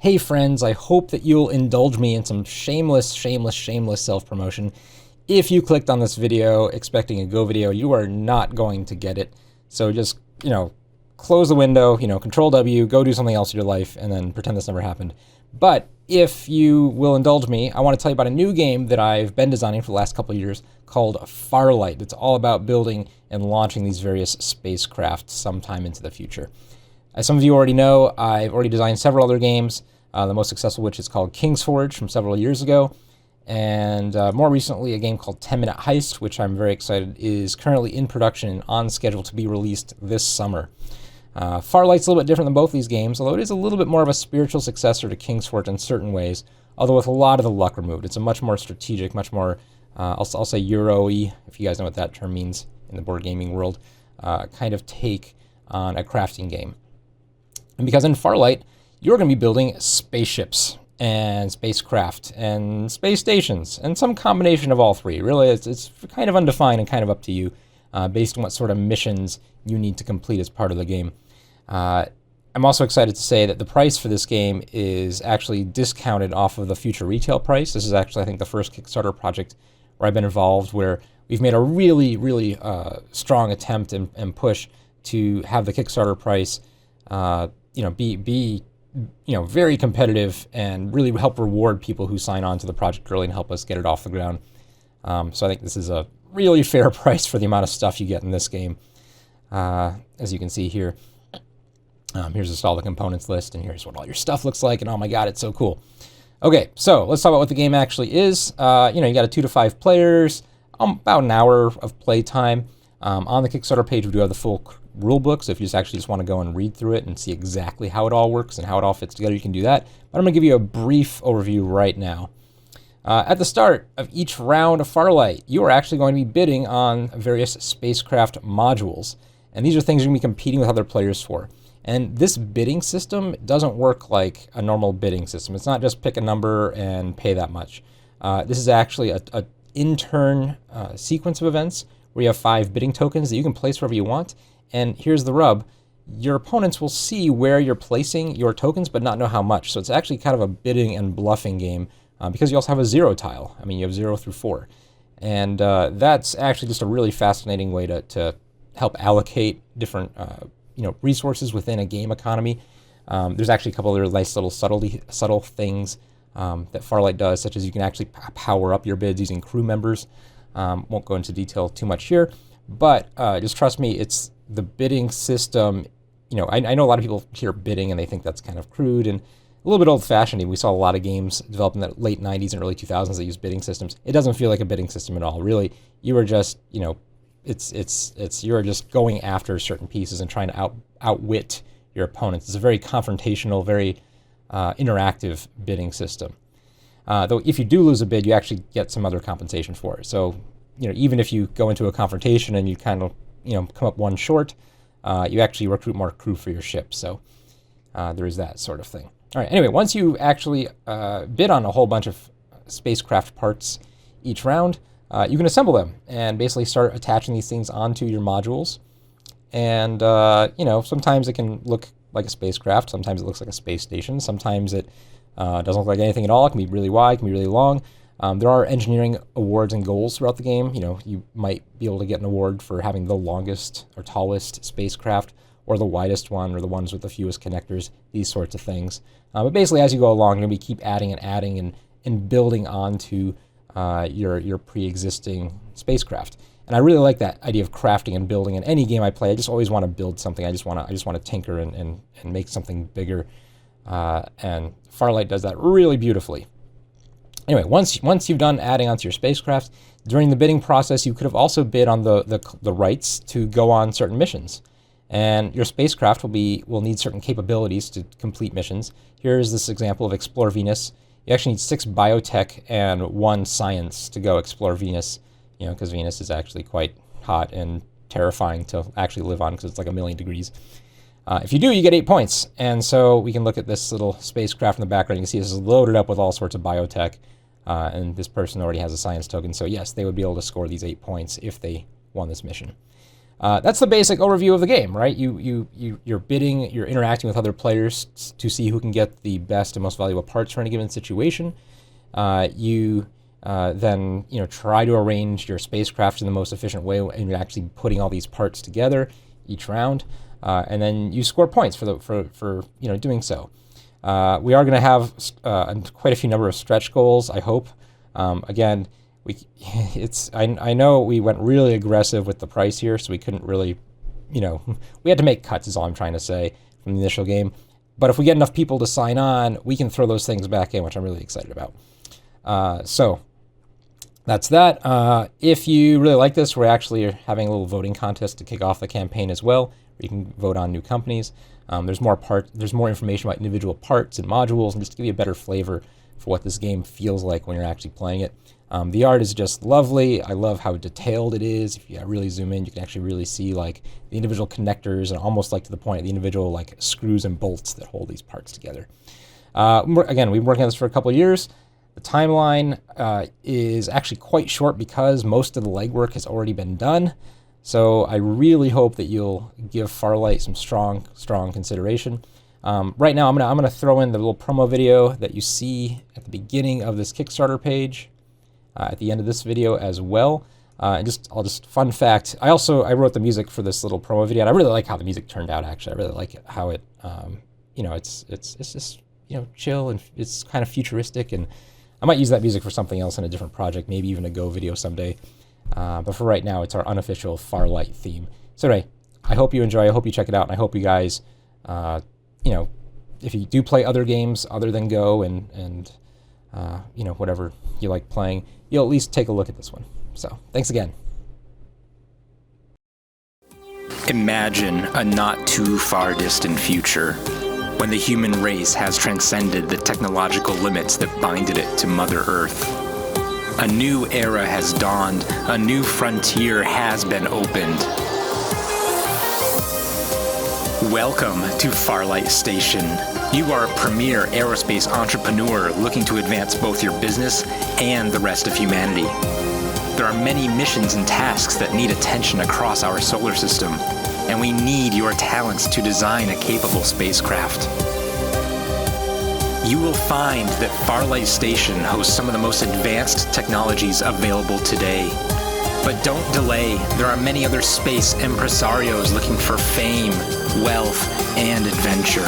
Hey friends, I hope that you'll indulge me in some shameless self-promotion. If you clicked on this video expecting a Go video, you are not going to get it. So just, close the window, Control W, go do something else in your life, and then pretend this never happened. But if you will indulge me, I want to tell you about a new game that I've been designing for the last couple of years called Farlight. It's all about building and launching these various spacecraft sometime into the future. As some of you already know, I've already designed several other games, the most successful which is called Kingsforge from several years ago, and more recently a game called 10 Minute Heist, which I'm very excited is currently in production and on schedule to be released this summer. Farlight's a little bit different than both these games, although it is a little bit more of a spiritual successor to Kingsforge in certain ways, although with a lot of the luck removed. It's a much more strategic, much more, I'll say Euro-y, if you guys know what that term means in the board gaming world, kind of take on a crafting game. And because in Farlight, you're going to be building spaceships and spacecraft and space stations and some combination of all three. Really, it's kind of undefined and kind of up to you based on what sort of missions you need to complete as part of the game. I'm also excited to say that the price for this game is actually discounted off of the future retail price. This is actually, I think, the first Kickstarter project where I've been involved where we've made a really strong attempt and push to have the Kickstarter price be very competitive and really help reward people who sign on to the project early and help us get it off the ground. So I think this is a really fair price for the amount of stuff you get in this game. As you can see here, here's just all the components list, and here's what all your stuff looks like, and oh my god, it's so cool. Okay, so let's talk about what the game actually is. You got a 2 to 5 players, about an hour of play time. On the Kickstarter page, we do have the full rule book, so if you just want to go and read through it and see exactly how it all works and how it all fits together, you can do that. But I'm going to give you a brief overview right now. At the start of each round of Farlight, you are actually going to be bidding on various spacecraft modules. And these are things you're going to be competing with other players for. And this bidding system doesn't work like a normal bidding system. It's not just pick a number and pay that much. This is actually a in-turn sequence of events where you have 5 bidding tokens that you can place wherever you want. And here's the rub. Your opponents will see where you're placing your tokens, but not know how much. So it's actually kind of a bidding and bluffing game because you also have a 0 tile. I mean, you have 0 through 4. And that's actually just a really fascinating way to help allocate different resources within a game economy. There's actually a couple other nice little subtle things that Farlight does, such as you can actually power up your bids using crew members. Won't go into detail too much here, but just trust me, it's the bidding system. I know a lot of people hear bidding and they think that's kind of crude and a little bit old-fashioned. We saw a lot of games developed in the late 90s and early 2000s that use bidding systems. It doesn't feel like a bidding system at all. Really, you are just, you're just going after certain pieces and trying to outwit your opponents. It's a very confrontational, very interactive bidding system. Though if you do lose a bid, you actually get some other compensation for it. So, even if you go into a confrontation and you kind of, come up one short, you actually recruit more crew for your ship. So there is that sort of thing. All right. Anyway, once you actually bid on a whole bunch of spacecraft parts each round, you can assemble them and basically start attaching these things onto your modules. And, sometimes it can look like a spacecraft. Sometimes it looks like a space station. Sometimes it doesn't look like anything at all. It can be really wide, it can be really long. There are engineering awards and goals throughout the game. You might be able to get an award for having the longest or tallest spacecraft or the widest one or the ones with the fewest connectors, these sorts of things. But basically, as you go along, you're going to keep adding and building onto your pre-existing spacecraft. And I really like that idea of crafting and building. In any game I play, I just always want to build something. I just want to tinker and make something bigger. And Farlight does that really beautifully. Anyway, once you've done adding onto your spacecraft, during the bidding process, you could have also bid on the rights to go on certain missions. And your spacecraft will need certain capabilities to complete missions. Here's this example of Explore Venus. You actually need 6 biotech and 1 science to go explore Venus, because Venus is actually quite hot and terrifying to actually live on because it's like 1,000,000 degrees. If you do, you get 8 points. And so we can look at this little spacecraft in the background. You can see this is loaded up with all sorts of biotech. And this person already has a science token. So yes, they would be able to score these 8 points if they won this mission. That's the basic overview of the game, right? You're bidding, you're interacting with other players to see who can get the best and most valuable parts for any given situation. You then try to arrange your spacecraft in the most efficient way, and you're actually putting all these parts together each round, and then you score points for doing so. We are going to have quite a few number of stretch goals, I hope. Again, I know we went really aggressive with the price here, so we couldn't really, we had to make cuts is all I'm trying to say from the initial game. But if we get enough people to sign on, we can throw those things back in, which I'm really excited about. So that's that. If you really like this, we're actually having a little voting contest to kick off the campaign as well, where you can vote on new companies. There's more information about individual parts and modules, and just to give you a better flavor for what this game feels like when you're actually playing it. The art is just lovely. I love how detailed it is. If you really zoom in, you can actually really see like the individual connectors, and almost like to the point, the individual like screws and bolts that hold these parts together. Again, we've been working on this for a couple of years. The timeline is actually quite short because most of the legwork has already been done. So I really hope that you'll give Farlight some strong consideration. Right now, I'm gonna throw in the little promo video that you see at the beginning of this Kickstarter page, at the end of this video as well. I'll just fun fact. I wrote the music for this little promo video, and I really like how the music turned out. Actually, I really like how it, it's just chill, and it's kind of futuristic, and I might use that music for something else in a different project, maybe even a Go video someday. But for right now, it's our unofficial Farlight theme. So anyway, I hope you enjoy. I hope you check it out, and I hope you guys, if you do play other games other than Go and whatever you like playing, you'll at least take a look at this one. So thanks again. Imagine a not too far distant future when the human race has transcended the technological limits that binded it to Mother Earth. A new era has dawned, a new frontier has been opened. Welcome to Farlight Station. You are a premier aerospace entrepreneur looking to advance both your business and the rest of humanity. There are many missions and tasks that need attention across our solar system, and we need your talents to design a capable spacecraft. You will find that Farlight Station hosts some of the most advanced technologies available today. But don't delay, there are many other space impresarios looking for fame, wealth, and adventure.